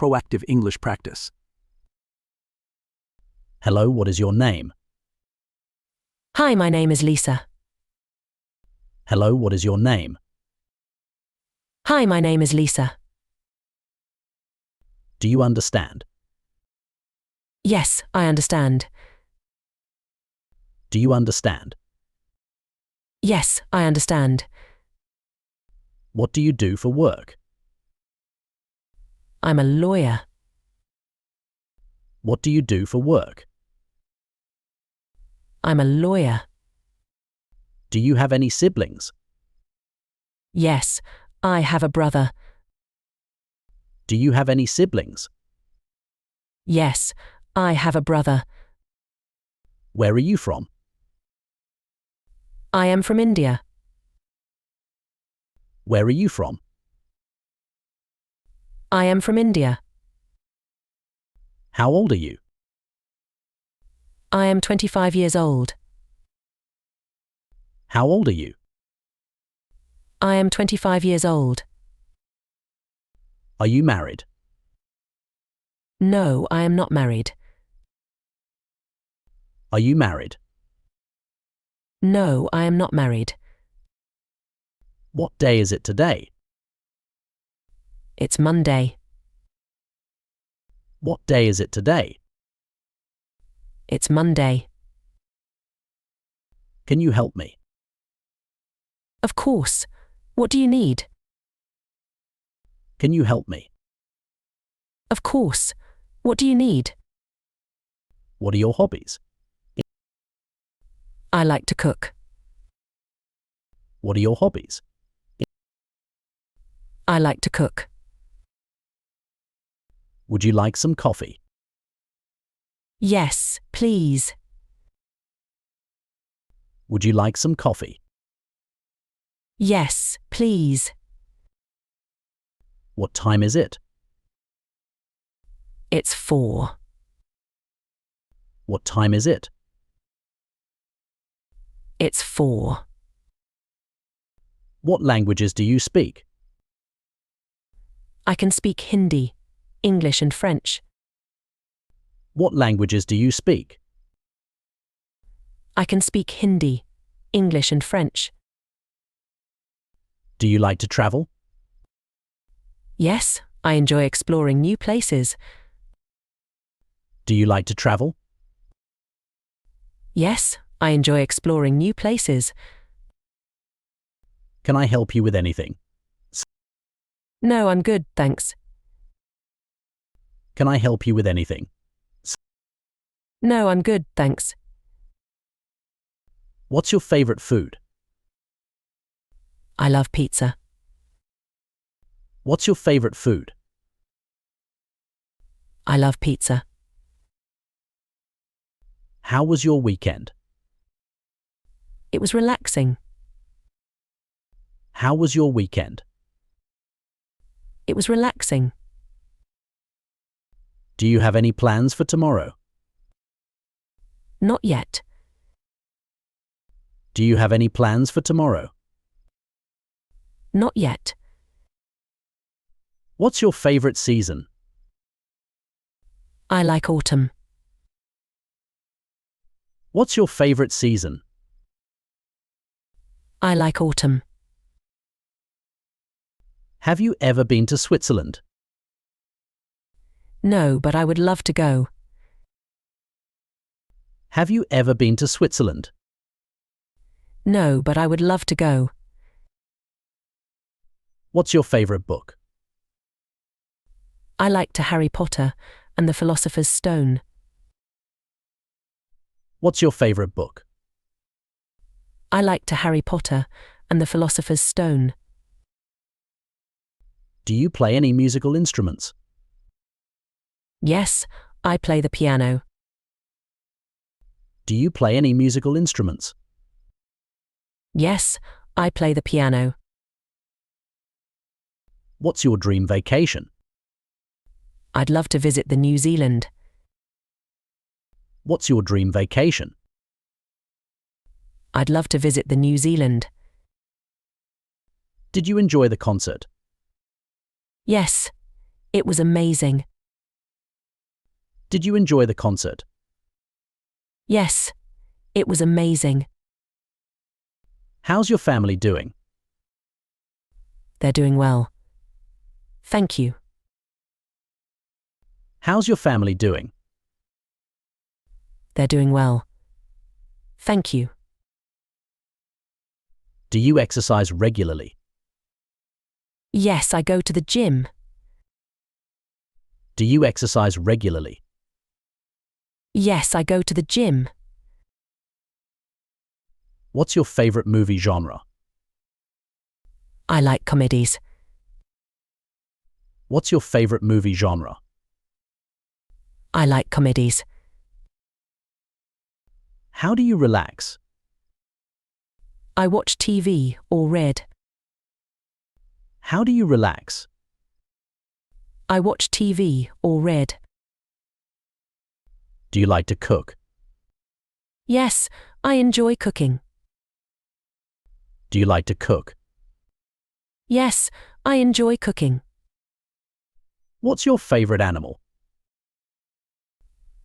proactive English practice. Hello, what is your name? Hi, my name is Lisa. Hello, what is your name? Hi, my name is Lisa. Do you understand? Yes, I understand. Do you understand? Yes, I understand. What do you do for work? I'm a lawyer. What do you do for work? I'm a lawyer. Do you have any siblings? Yes, I have a brother. Do you have any siblings? Yes, I have a brother. Where are you from? I am from India. Where are you from? I am from India. How old are you? I am 25 years old. How old are you? I am 25 years old. Are you married? No, I am not married. Are you married? No, I am not married. What day is it today? It's Monday. What day is it today? It's Monday. Can you help me? Of course. What do you need? Can you help me? Of course. What do you need? What are your hobbies? I like to cook. What are your hobbies? I like to cook. Would you like some coffee? Yes, please. Would you like some coffee? Yes, please. What time is it? It's 4. What time is it? It's 4. What languages do you speak? I can speak Hindi, English and French. What languages do you speak? I can speak Hindi, English and French. Do you like to travel? Yes, I enjoy exploring new places. Do you like to travel? Yes, I enjoy exploring new places. Can I help you with anything? No, I'm good, thanks. Can I help you with anything? No, I'm good, thanks. What's your favorite food? I love pizza. What's your favorite food? I love pizza. How was your weekend? It was relaxing. How was your weekend? It was relaxing. Do you have any plans for tomorrow? Not yet. Do you have any plans for tomorrow? Not yet. What's your favorite season? I like autumn. What's your favorite season? I like autumn. Have you ever been to Switzerland? No, but I would love to go. Have you ever been to Switzerland? No, but I would love to go. What's your favorite book? I like to Harry Potter and the Philosopher's Stone. What's your favorite book? I like to Harry Potter and the Philosopher's Stone. Do you play any musical instruments? Yes, I play the piano. Do you play any musical instruments? Yes, I play the piano. What's your dream vacation? I'd love to visit the New Zealand. What's your dream vacation? I'd love to visit the New Zealand. Did you enjoy the concert? Yes, it was amazing. Did you enjoy the concert? Yes, it was amazing. How's your family doing? They're doing well. Thank you. How's your family doing? They're doing well. Thank you. Do you exercise regularly? Yes, I go to the gym. Do you exercise regularly? Yes, I go to the gym. What's your favorite movie genre? I like comedies. What's your favorite movie genre? I like comedies. How do you relax? I watch TV or read. How do you relax? I watch TV or read. Do you like to cook? Yes, I enjoy cooking. Do you like to cook? Yes, I enjoy cooking. What's your favorite animal?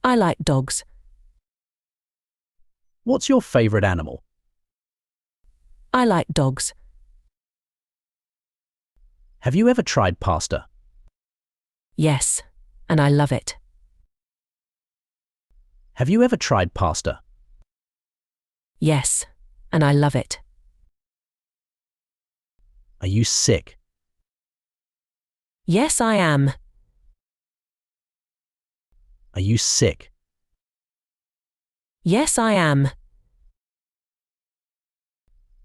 I like dogs. What's your favorite animal? I like dogs. Have you ever tried pasta? Yes, and I love it. Have you ever tried pasta? Yes, and I love it. Are you sick? Yes, I am. Are you sick? Yes, I am.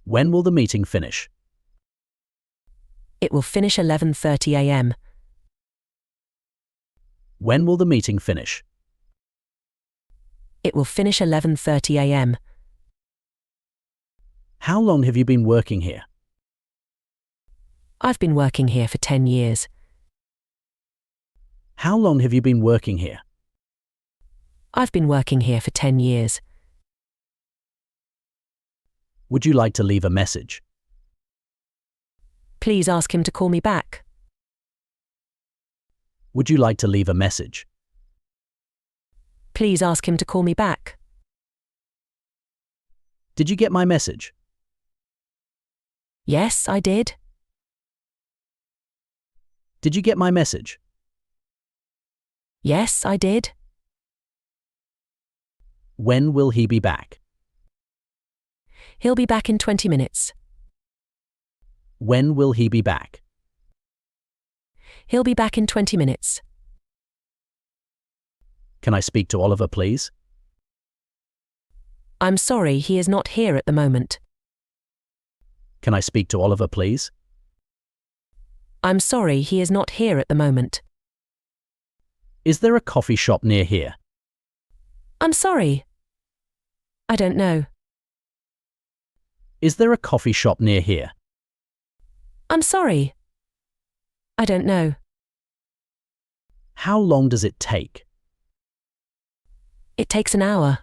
When will the meeting finish? It will finish 11:30 a.m. When will the meeting finish? It will finish 11:30 a.m. How long have you been working here? I've been working here for 10 years. How long have you been working here? I've been working here for 10 years. Would you like to leave a message? Please ask him to call me back. Would you like to leave a message? Please ask him to call me back. Did you get my message? Yes, I did. Did you get my message? Yes, I did. When will he be back? He'll be back in 20 minutes. When will he be back? He'll be back in 20 minutes. Can I speak to Oliver, please? I'm sorry, he is not here at the moment. Can I speak to Oliver, please? I'm sorry, he is not here at the moment. Is there a coffee shop near here? I'm sorry. I don't know. Is there a coffee shop near here? I'm sorry. I don't know. How long does it take? It takes an hour.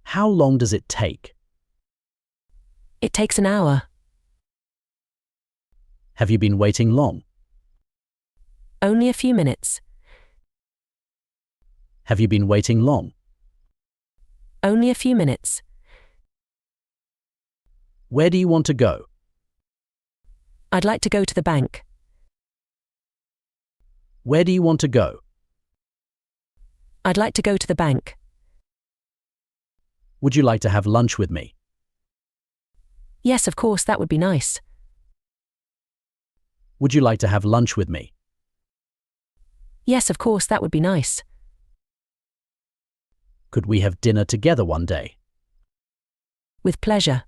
How long does it take? It takes an hour. Have you been waiting long? Only a few minutes. Have you been waiting long? Only a few minutes. Where do you want to go? I'd like to go to the bank. Where do you want to go? I'd like to go to the bank. Would you like to have lunch with me? Yes, of course, that would be nice. Would you like to have lunch with me? Yes, of course, that would be nice. Could we have dinner together one day? With pleasure.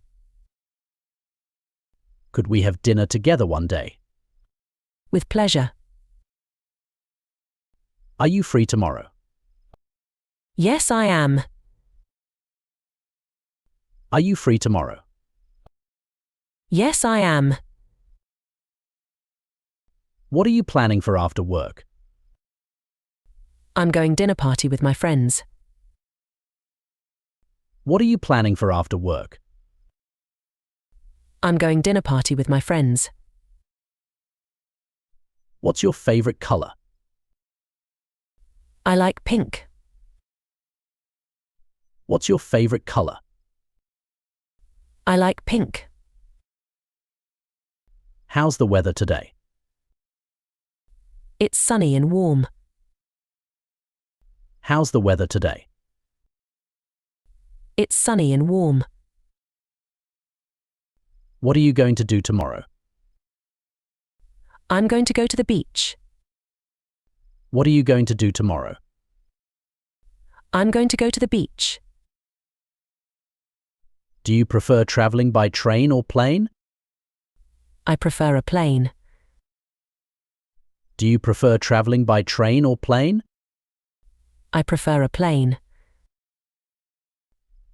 Could we have dinner together one day? With pleasure. Are you free tomorrow? Yes, I am. Are you free tomorrow? Yes, I am. What are you planning for after work? I'm going dinner party with my friends. What are you planning for after work? I'm going dinner party with my friends. What's your favorite color? I like pink. What's your favorite color? I like pink. How's the weather today? It's sunny and warm. How's the weather today? It's sunny and warm. What are you going to do tomorrow? I'm going to go to the beach. What are you going to do tomorrow? I'm going to go to the beach. Do you prefer traveling by train or plane? I prefer a plane. Do you prefer traveling by train or plane? I prefer a plane.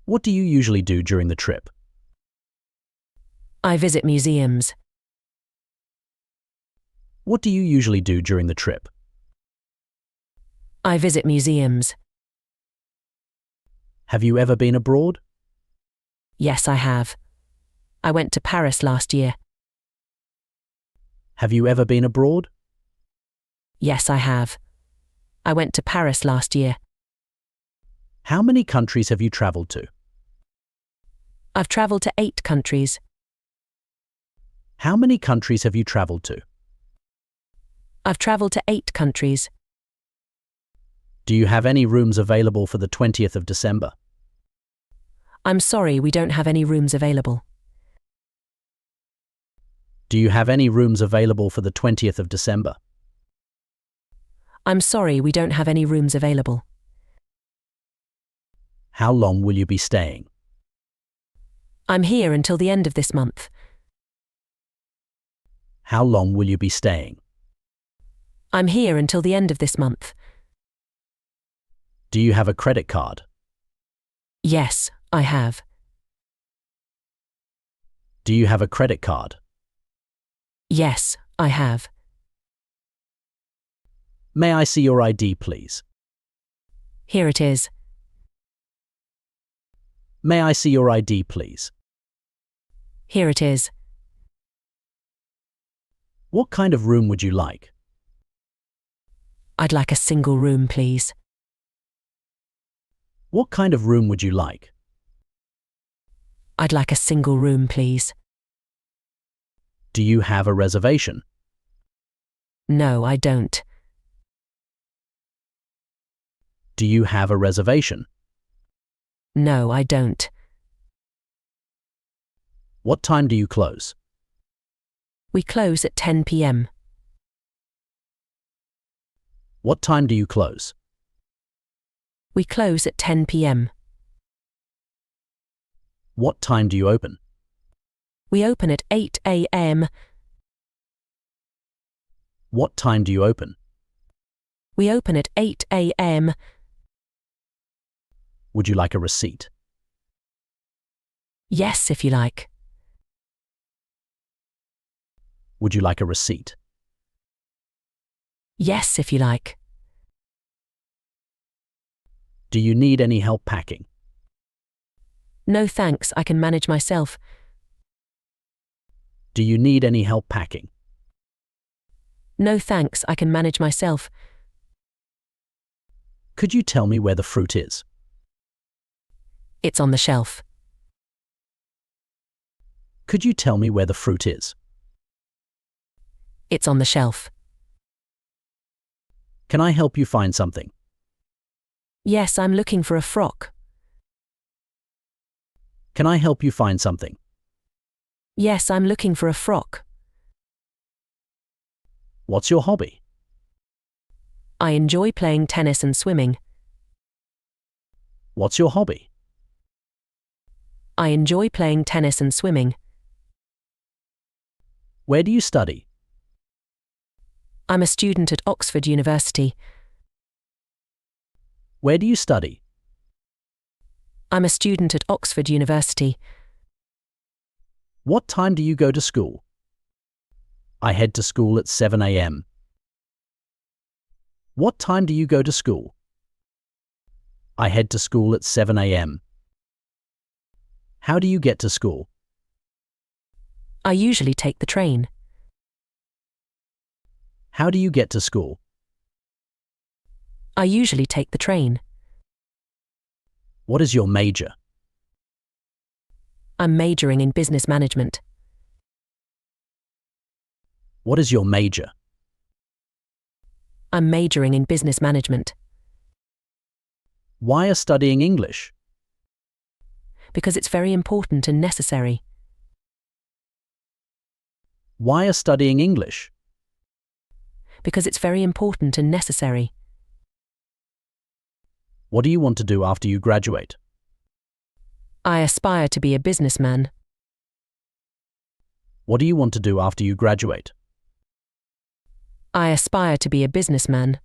What do you usually do during the trip? I visit museums. What do you usually do during the trip? I visit museums. Have you ever been abroad? Yes, I have. I went to Paris last year. Have you ever been abroad? Yes, I have. I went to Paris last year. How many countries have you traveled to? I've traveled to 8 countries. How many countries have you traveled to? I've traveled to 8 countries. Do you have any rooms available for the 20th of December? I'm sorry, we don't have any rooms available. Do you have any rooms available for the 20th of December? I'm sorry, we don't have any rooms available. How long will you be staying? I'm here until the end of this month. How long will you be staying? I'm here until the end of this month. Do you have a credit card? Yes, I have. Do you have a credit card? Yes, I have. May I see your ID, please? Here it is. May I see your ID, please? Here it is. What kind of room would you like? I'd like a single room, please. What kind of room would you like? I'd like a single room, please. Do you have a reservation? No, I don't. Do you have a reservation? No, I don't. What time do you close? We close at 10 p.m. What time do you close? We close at 10 p.m. What time do you open? We open at 8 a.m. What time do you open? We open at 8 a.m. Would you like a receipt? Yes, if you like. Would you like a receipt? Yes, if you like. Do you need any help packing? No thanks, I can manage myself. Do you need any help packing? No thanks, I can manage myself. Could you tell me where the fruit is? It's on the shelf. Could you tell me where the fruit is? It's on the shelf. Can I help you find something? Yes, I'm looking for a frock. Can I help you find something? Yes, I'm looking for a frock. What's your hobby? I enjoy playing tennis and swimming. What's your hobby? I enjoy playing tennis and swimming. Where do you study? I'm a student at Oxford University. Where do you study? I'm a student at Oxford University. What time do you go to school? I head to school at 7 a.m. What time do you go to school? I head to school at 7 a.m. How do you get to school? I usually take the train. How do you get to school? I usually take the train. What is your major? I'm majoring in business management. What is your major? I'm majoring in business management. Why are studying English? Because it's very important and necessary. Why are studying English? Because it's very important and necessary. What do you want to do after you graduate? I aspire to be a businessman. What do you want to do after you graduate? I aspire to be a businessman.